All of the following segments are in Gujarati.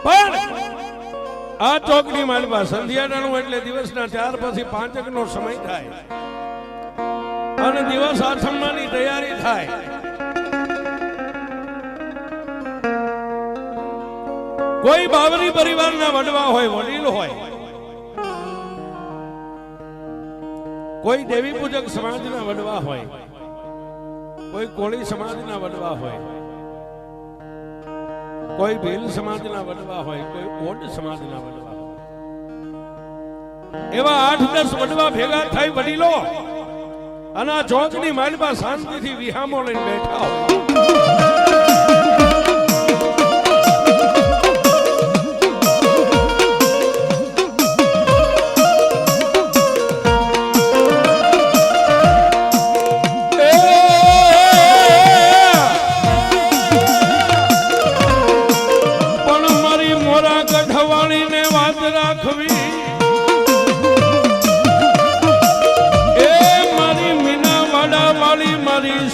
પણ આ ચોકની માલમાં સંધ્યાડાનું એટલે દિવસના 4 પછી 5 નો સમય થાય અને દિવસ આઠમવાની તૈયારી થાય. કોઈ બાવરી પરિવારના વડવા હોય, વડીલ હોય, કોઈ દેવી પૂજક સમાજના વડવા હોય, કોઈ કોળી સમાજના વડવા હોય, કોઈ ભીલ સમાજના વડવા હોય, કોઈ ઓડ સમાજના વડવા હોય, એવા 8-10 વડવા ભેગા થઈ વડીલો અને આ ચોકની માલમાં શાંતિથી વિહામો લઈને બેઠા હોય.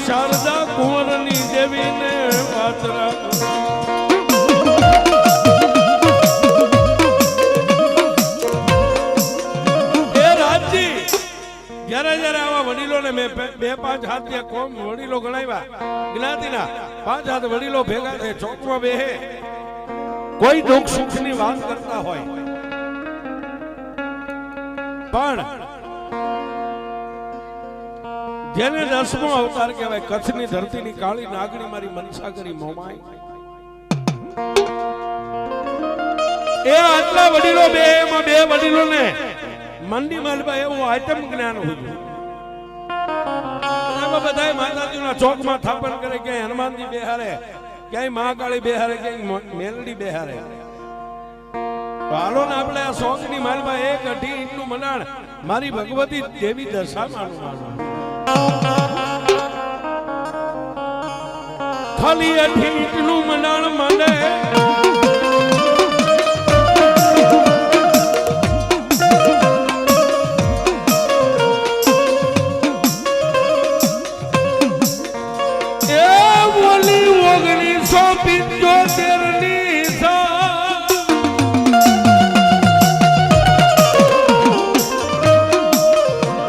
શારદા કુંવરની દેવીને વાત રાખ. એ રાજજી જ્યારે આવા વડીલોને મેં 2-5 હાથ કોમ વડીલો ગણાવ્યા જ્ઞાતિના 5 હાથ વડીલો ભેગા થઈ ચોકમાં બેહે, કોઈ દુઃખ સુખની વાત કરતા હોય, પણ જેને 10મો અવતાર કહેવાય, કચ્છની ધરતીની કાળી નાગણી મારી મનસા કરી મોમાઈ, એ આટલા વડીલો બે વડીલોને મંડી માલમાં એવું આઈટમ જ્ઞાન હતું. એમાં બધાય માતાજીના ચોકમાં સ્થાપન કરે, ક્યાંય હનુમાનજી બેહારે, ક્યાંય મહાકાળી બેહારે, ક્યાંય મેલડી બેહારે. હાલો ને આપણે આ ચોકની માલમાં 1-2 ઇંચનું મંડાણ મારી ભગવતી દેવી દશામાં ખાલી 2 ઇંચનું મંડાણ માંડે એ બોલી 1975 ની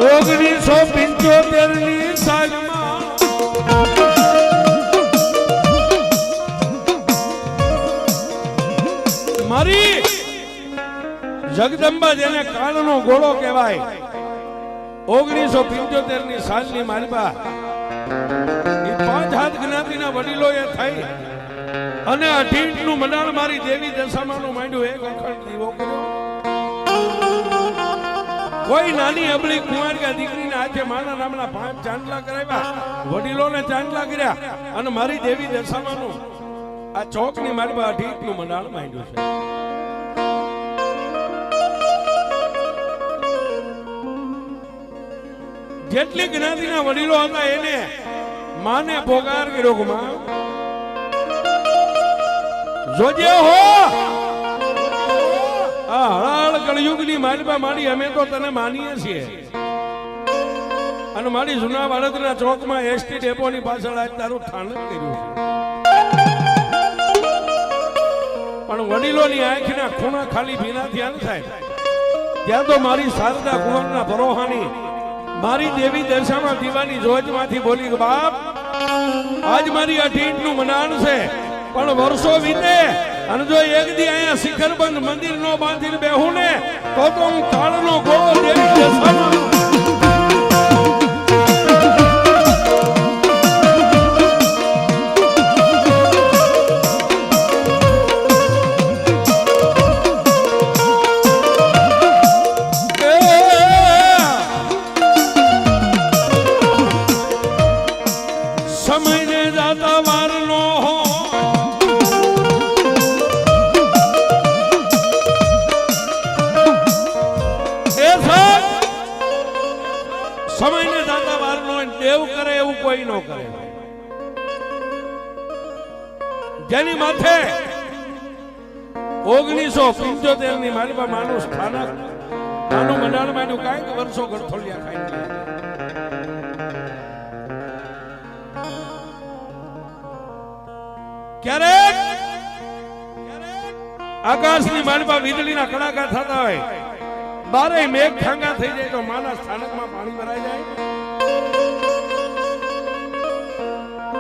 1975 ની સાલમાં મારી જગદંબા, જેને કાળનો ગોળો કહેવાય, 1975 ની સાલની માલબા એ 5 હાથ જ્ઞાતિના વડીલોએ થઈ અને 2 ઇંચનું મંડાણ મારી દેવી દશામાનું માંડ્યું. એક અખંડ દીવો કર્યો. કોઈ નાની અબળી કુંવાર કે દીકરીના હાથે માના નામના 5 ચાંદલા કરાવ્યા, વડીલોને ચાંદલા કર્યા અને મારી દેવી દશામાનું આ ચોકની માલમાં 2 ઇંચનું મંડાણ માંડ્યું છે. જેટલી જ્ઞાતિના વડીલો હતા એને માને પોકાર કર્યો કે માં જોજે હો, આ હળાળ કળયુગની માલમાં માડી અમે તો તને માનીએ છીએ અને મારી જૂના ભારતના ચોકમાં એસટી ડેપોની પાછળ આજ તારું સ્થાનક કર્યું છે. પણ વડીલોની આંખના ખૂણા ખાલી ભીના થયા ન થાય ત્યાં તો મારી શારદા કુંવરના ભરોહાની મારી દેવી દશામાં દીવાની જોજમાંથી બોલી કે બાપ આજ મારી 2 ઇંચનું મંડાણ છે, પણ વર્ષો વીતે અને જો એક દી અહીંયા શિખરબંધ મંદિર નો બાંધીને બેહું ને તો હું કાળનો ગોળો દેવી દશામાં સમયને દાતા વારનો દેવ કરે એવું કોઈ ન કરે. જેની માથે 1975 ની મારી પાસે માનું સ્થાનક નાનું મંડાણ માંડ્યું, કાંઈક વર્ષો ગરથોલિયા ખાઈ ક્યારેક આકાશની માલમાં વીજળીના કડાકા થતા હોય, બારે મેઘ ખાંગા થઈ જાય તો માના સ્થાનકમાં પાણી ભરાઈ જાય.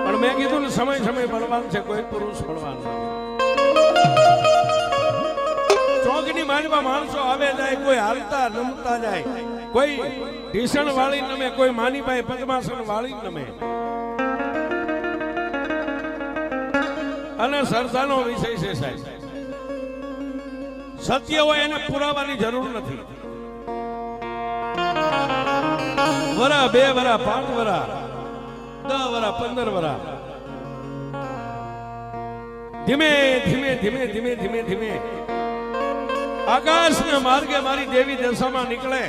પણ મેં કીધું ને સમય સમય બળવાન છે, કોઈ પુરુષ બળવાન નથી. ચોકની માલમાં માણસો આવે જાય, કોઈ હાલતા નમતા જાય, કોઈ ઢીસણ વાળી નમે, કોઈ માની પાસે પદ્માસન વાળી નમે. અને સરદાનો વિષય છે સાહેબ, સત્ય હોય એને પુરાવાની જરૂર નથી. વરા 2 વરા 5 વરા 10 વરા 15 વરા ધીમે ધીમે ધીમે ધીમે ધીમે ધીમે આકાશના માર્ગે મારી દેવી દશામાં નીકળે.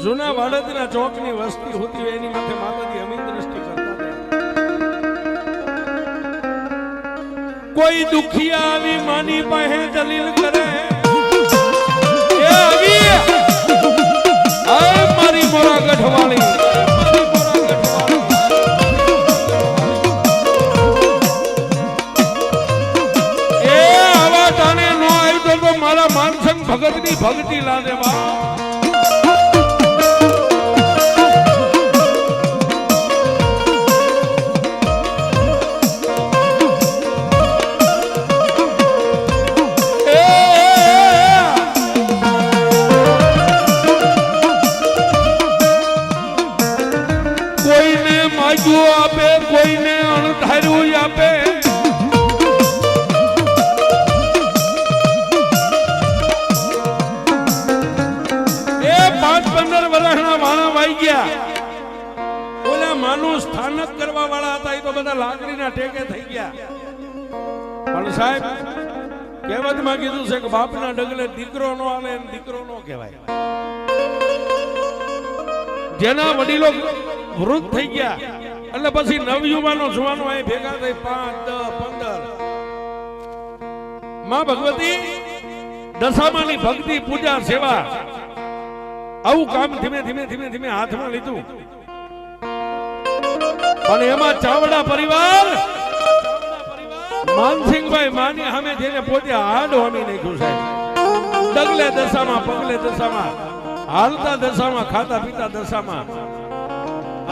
જૂના વાડદના ચોકની વસ્તી હોતી એની માથે માતાજી અમી દ્રષ્ટિ કરતા. કોઈ દુખિયા આવી માની પાસે દલીલ કરે, એ આવી આ મારી મોરા ગઢવાળી, એ આવા તાને નો આવ્યો તો મારા માનસંગ ભગતની ભક્તિ લાદે બા. આપે કોઈને અણધાર્યું આપે, એ 5-15 વર્ષના માણા વાઈ ગયા. ઓલા માનું સ્થાનક કરવા વાળા હતા એ તો બધા લાકડીના ટેકે થઈ ગયા. પણ સાહેબ કહેવતમાં કીધું છે કે બાપના ડગલે દીકરો નો આવે એમ દીકરો નો કહેવાય. જેના વડીલો વૃદ્ધ થઈ ગયા એટલે પછી નવયુવાનો જુવાનો અહીં ભેગા થઈ 5, 10, 15 માં ભગવતી દશામાની ભક્તિ પૂજા સેવા આવું કામ ધીમે ધીમે ધીમે ધીમે હાથમાં લીધું. પણ એમાં ચાવડા પરિવાર માનસિંહભાઈ માની સામે જેને પોતે હાડ હોમી નાખ્યું છે. ડગલે દશામાં, પગલે દશામાં, હાલતા દશામાં, ખાતા પીતા દશામાં,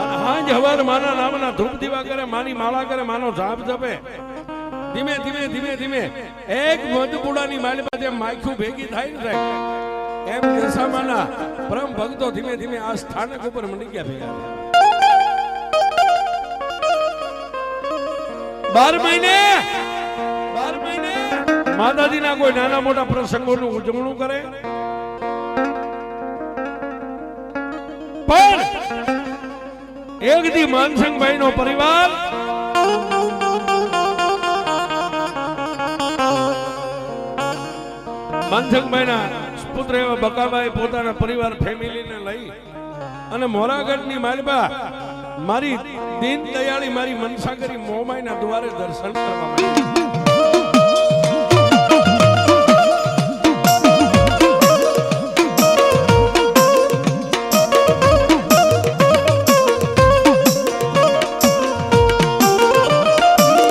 અને હાંજ હવાર માના નામના ધૂપ દીવા કરે, માની માળા કરે, માનો જાપ જપે. ધીમે ધીમે ધીમે ધીમે એક મધપુડાની માલી પાસે માખું ભેગી થાય ને એમ દશામાના પરમ ભક્તો ધીમે ધીમે આ સ્થાનક ઉપર મંડી ગયા ભેગા. 12 મહિને માતાજીના કોઈ નાના મોટા પ્રસંગોનું ઉજવણું કરે. પણ એક દી માનસિંહભાઈ નો પરિવાર માનસિંહભાઈના પુત્ર એવા બકાભાઈ પોતાના પરિવાર ફેમિલીને લઈ અને મોરાગઢની માલબા મારી દીન દયાળી મારી મનસાગરી મોમાઈના દ્વારે દર્શન કરવા માંડ્યા.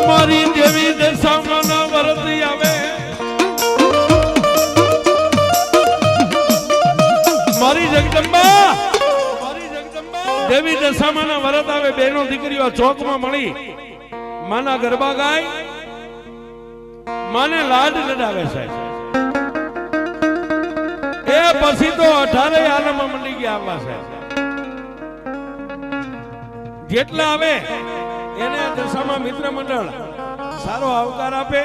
મારી દેવી દશામાના વરતી આવે, મારી જગદંબા દેવી દશામાના વરત આવે. બેનો દીકરીઓ ચોકમાં મળી માના ગરબા ગાય, માને લાડ લડાવે છે. એ પછી તો 18 આલમમાં મંડી ગયા આવવા છે. જેટલા આવે એને દશામાં મિત્ર મંડળ સારો આવકાર આપે,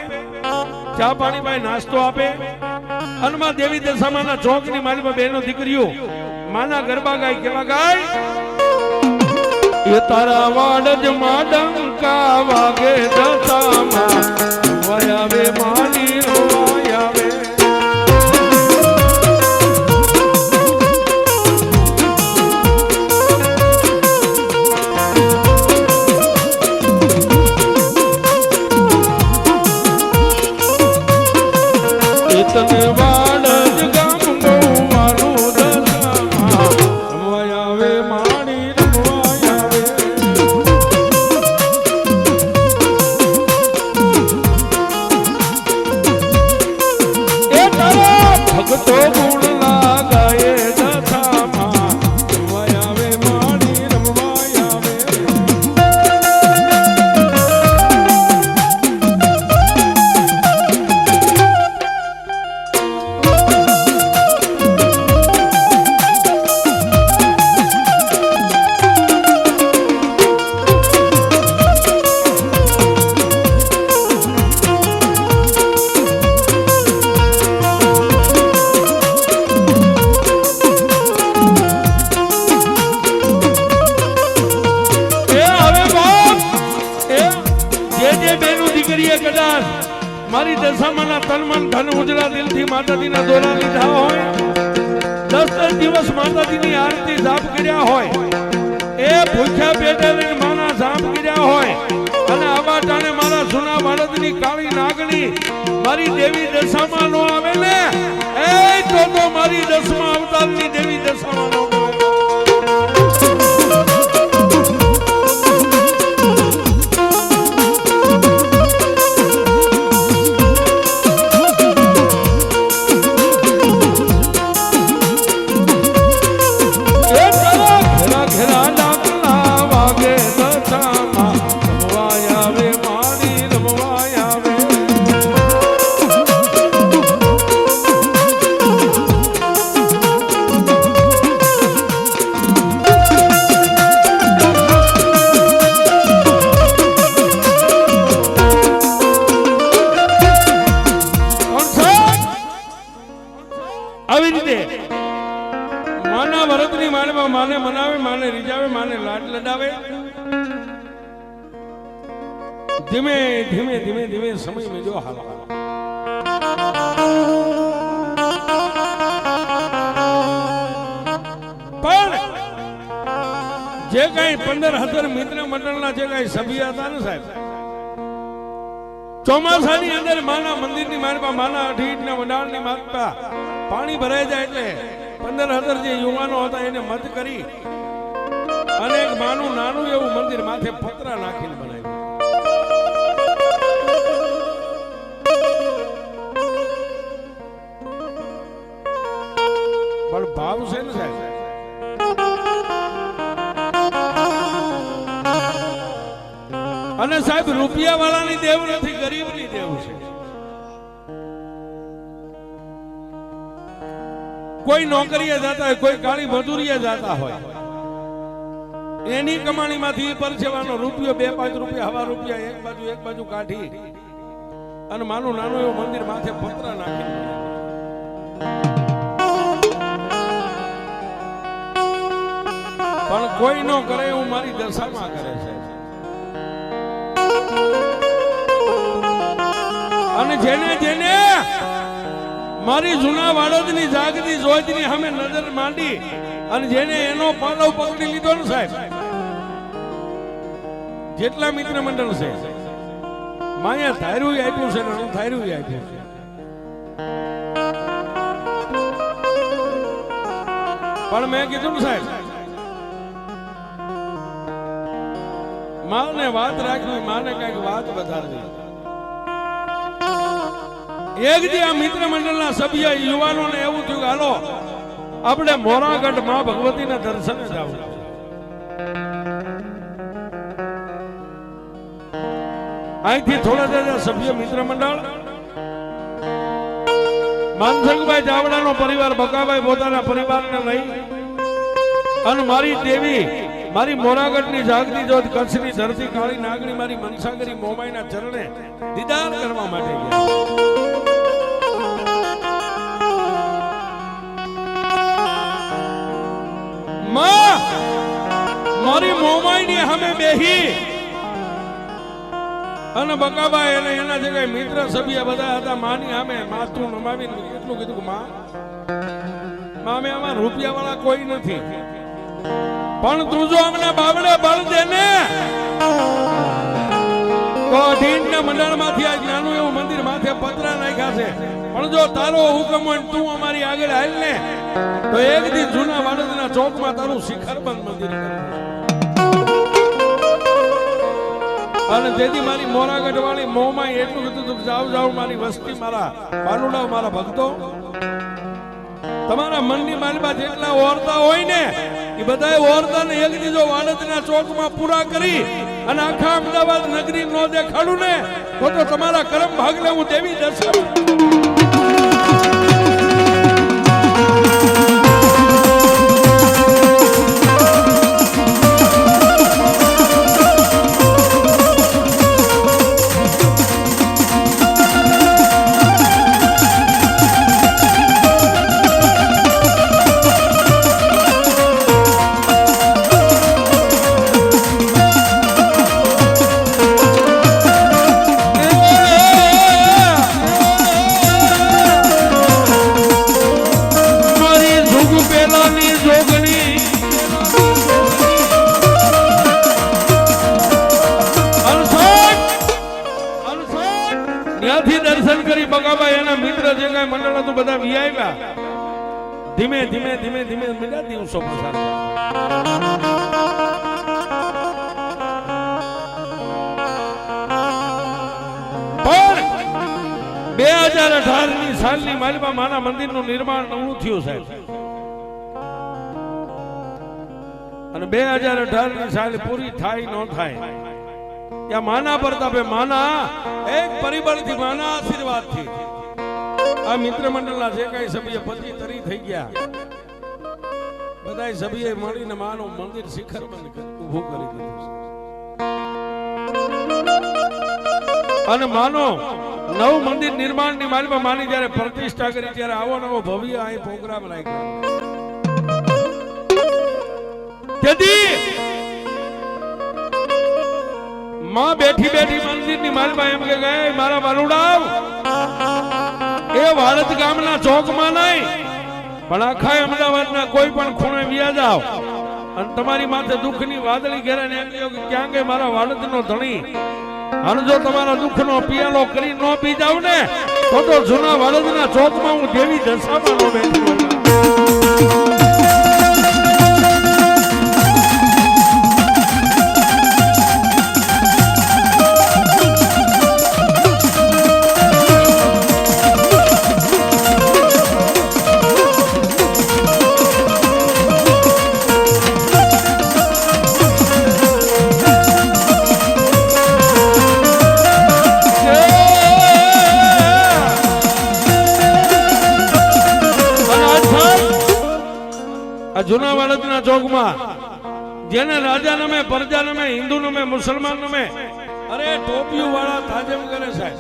ચા પાણી ભાઈ નાસ્તો આપે. હનુમાન દેવી દશામાના ચોકની માલીમાં બેનો દીકરીઓ માના ગરબા ગાય. કેવા ગાય? એ તારા વાડ જ માડંકા વાગે દશામાં વયાવે માની રોયાવે. તને વાડ જ ગામ ગોવાનું દશામાં વયાવે માણી રમવાયાવે. ભગતો ગુણ લાગાય દશામાં રમવા આવે માણી રમવા આવે મારી દશામાના તનમન ધન ઉજળા દિલથી માતાજીના દોરા લીધા હોય 10 દિવસ માતાજીની આરતી જાપ કર્યા હોય એ ભૂખ્યા પેટે લઈને માના જાપ કર્યા હોય અને આવા ટાણે મારા જૂના બાળકની કાળી નાગણી મારી દેવી દશામાં નો આવે ને એ તો મારી 10મા અવતારની દેવી દશામાં નો આવે આવી રીતે માના વરતની માળમાં માને મનાવે માને રીજાવે માને લાડ લડાવે ધીમે ધીમે ધીમે ધીમે સમય મેં જો હાલ પણ જે કઈ 15,000 મિત્ર મંડળના જે કઈ સભ્ય હતા ને સાહેબ ચોમાસાની અંદર માના મંદિરની માળમાં માના અઢીટના વડાળની માળમાં પાણી ભરાઈ જાય એટલે 15,000 જે યુવાનો હતા એને મત કરી અને એક માનું નાનું એવું મંદિર માથે પતરા નાખીને બનાવ્યું પણ ભાવ છે ને સાહેબ અને સાહેબ રૂપિયા વાળાની દેવ નથી ગરીબની દેવ છે કોઈ નોકરીએ જતા હોય કોઈ કાળી મજૂરીએ જતા હોય એની કમાણીમાંથી પરસેવાનો રૂપિયો 2-5 રૂપિયા હવા રૂપિયા એક બાજુ કાઢી અને માનું નાનું એવું મંદિર માથે પતરા નાખી પણ કોઈ નો કરે એવું મારી દશામાં કરે છે અને જેને જેને મારી જૂના વાડોદની જાગતી જોજની સામે નજર માંડી અને જેને એનો પાલવ પકડી લીધો ને સાહેબ જેટલા મિત્ર મંડળ છે માયા થાયરું આપ્યું છે ને થાયરું આપ્યું છે પણ મેં કીધું ને સાહેબ માને વાત રાખવી માને કઈક વાત વધારવી એક દી આ મિત્ર મંડળના સભ્ય યુવાનોને એવું થયું કે હાલો આપણે મોરાગઢ માં ભગવતીના દર્શને જાવ અહીંથી થોડા દાદા સભ્ય મિત્ર મંડળ માનસંગભાઈ ચાવડાનો પરિવાર બકાભાઈ પોતાના પરિવારને લઈ અને મારી દેવી મારી મોરાગઢની જાગતી જોત કચ્છની ધરતી કાળી નાગણી મારી મનસાગરી મોમાઈના ચરણે દીદાર કરવા માટે ગયા મારી મોમાઈની સામે બેહી અને બકાબા એને એના જે કઈ મિત્ર સભ્ય બધા હતા માની સામે માથું નમાવીને એટલું કીધું કે માં અમે આમાં રૂપિયા વાળા કોઈ નથી પણ તું જો અમને બાવડે બળ દે ને તો અઢીના મંડળમાંથી આ નાનું એવું મંદિર માથે પતરા નાખ્યા છે પણ જો તારો હુકમ હોય તું અમારી આગળ હાલ ને તો એક દી જૂના વાડોદના ચોકમાં તારું શિખરબંધ મંદિર અને તેથી મારી મોરાગઢ વાળી મોમાં એટલું કીધું તું જાવ મારી વસ્તી મારા પાલુડાઓ મારા ભક્તો તમારા મનની માલમાં જેટલા ઓરતા હોય ને એ બધા ઓરતાને એક દીજો વાડદના ચોકમાં પૂરા કરી અને આખા અમદાવાદ નગરી નો દેખાડું ને તો તમારા કરમ ભાગલે હું દેવી દર્શન દર્શન કરી બગાબા એના મિત્ર જે કઈ મંડળ હતું બધા વી આવ્યા ધીમે ધીમે ધીમે ધીમે બધા દિવસો પસાર પણ 2018 ની સાલની માલિબા માના મંદિરનું નિર્માણ નવું થયું સાહેબ અને 2018 ની સાલ પૂરી થાય ન થાય या माना प्रतापे माना एक परिबळ थी माना आशीर्वाद थी आ मित्र मंडल ना जे कई सभ्य पति तरी થઈ ગયા બધાય સભ્યએ મળીને માનો મંદિર શિખર બંધ ઊભું કરી દીધું અને માનો નવ મંદિર નિર્માણની માલિકા માની જ્યારે પ્રતિષ્ઠા કરી ત્યારે આવો નવો ભવ્ય આ પ્રોગ્રામ રાખ્યો કેદી मां बैठी बैठी मंदिर ની માલમાં એમ કે ગયે મારા વાલુડાવ એ વાળદ ગામના ચોકમાં નહીં પણ આખા અમદાવાદના કોઈ પણ ખૂણે વ્યા જાવ અને તમારી માથે દુઃખની વાદળી ઘેરાને એમ કહ્યો કે ક્યાં ગઈ મારા વાળદનો ધણી અને જો તમારા દુઃખનો પિયાલો કરી ન પી જાવ ને તો જૂના વાળદના ચોકમાં હું દેવી દશામાં નો બેઠો જૂના વાળદના ચોકમાં જેને રાજા નમે પ્રજા નમે હિન્દુ નમે મુસલમાન નમે અરે ટોપિયું વાળા તાજમ કરે સાહેબ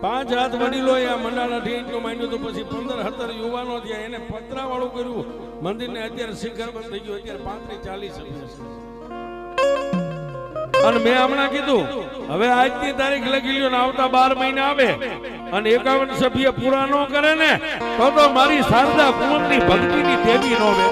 5 હાથ વડીલો આ મંડાળા ઢીંચનું માંડ્યું તો પછી 15-17 યુવાનો થયા એને પતરા વાળું કર્યું મંદિરને અત્યારે શિખર બંધ થઈ ગયું અત્યારે 35-40 સભ્ય અને મેં હમણાં કીધું હવે આજની તારીખ લખી લ્યો ને આવતા 12 મહિના આવે અને 51 સભ્ય પૂરા ન કરે ને તો મારી શારદા કુંવરની ભક્તિની દેવી નો વે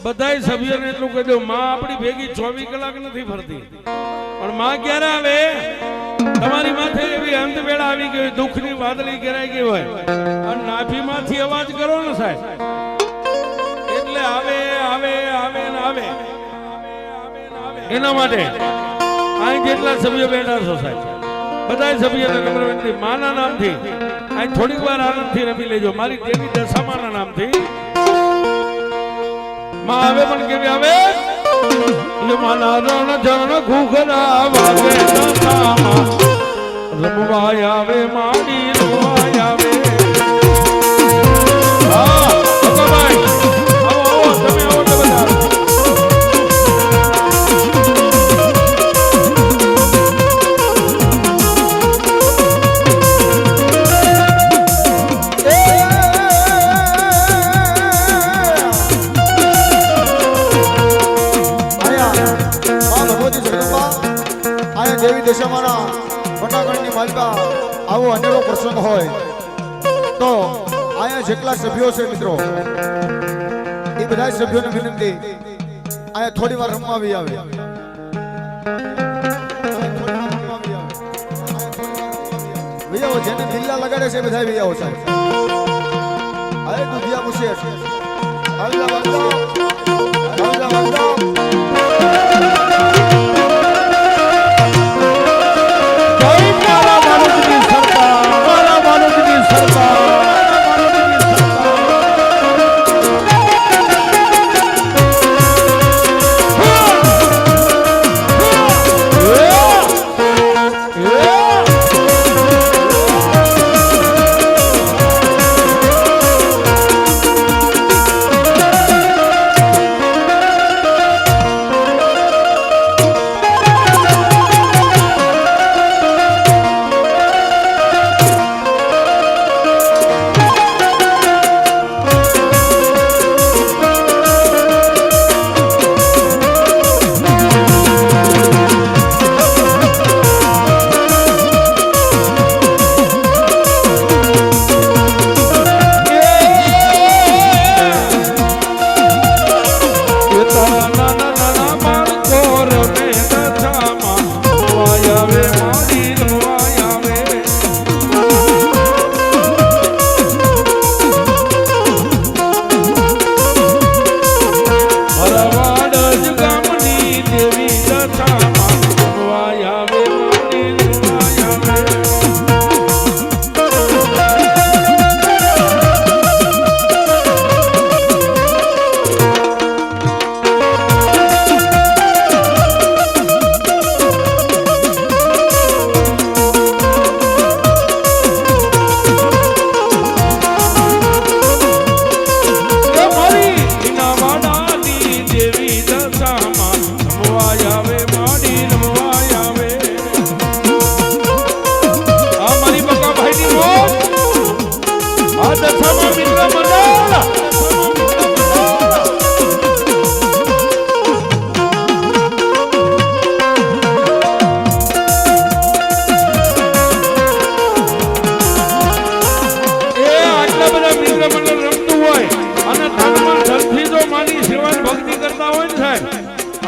બધાય સભ્યોને એટલું કહી દઉં માં આપણી ભેગી 24 કલાક નથી ફરતી પણ માં ક્યારે આવે તમારી માથે એવી અંત વેળા આવી ગઈ દુઃખની વાદળી ઘેરાઈ ગઈ હોય અને નાભીમાંથી અવાજ કરો ને સાહેબ એટલે આવે આવે આવે ને આવે એના માટે અહીં જેટલા સભ્યો બેઠા છો સાહેબ બધાય સભ્યોને નમ્ર વિનંતી માના નામથી અહીં થોડીક વાર આનંદથી રમી લેજો મારી દેવી દશામાના નામથી માં આવે પણ કેવી આવે એ માના રણ જણ ઘુઘરા વાગે દશામાં રમવાય આવે માડી રમવાય આવે હા હોય તો આયા જેટલા સભ્યો છે મિત્રો એ બધા સભ્યોને વિનંતી આયા થોડી વાર રમવા આવી આવે ભૈયાઓ જેને દિલ્લા લગાડે છે બધા ભૈયાઓ સાહેબ અરે દુધિયા પૂછે છે હાલજા વાંધો હાલજા વાંધો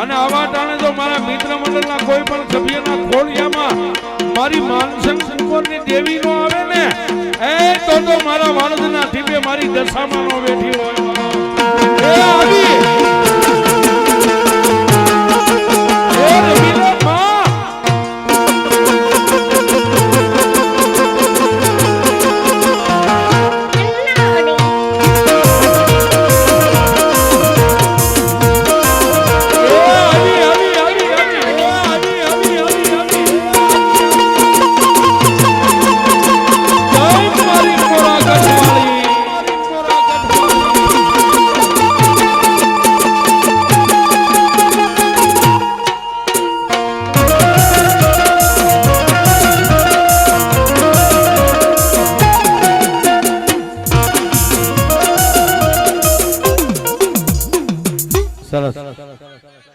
અને આવા ટાણે જો મારા મિત્ર મંડળના કોઈ પણ સભ્યના ખોળિયામાં મારી માનસંગ ઉપરની દેવી નો આવે ને એ તો મારા વાળદના ટીપે મારી દશામાં નો બેઠી હોય એ આવી એ રમીલા માં સરસ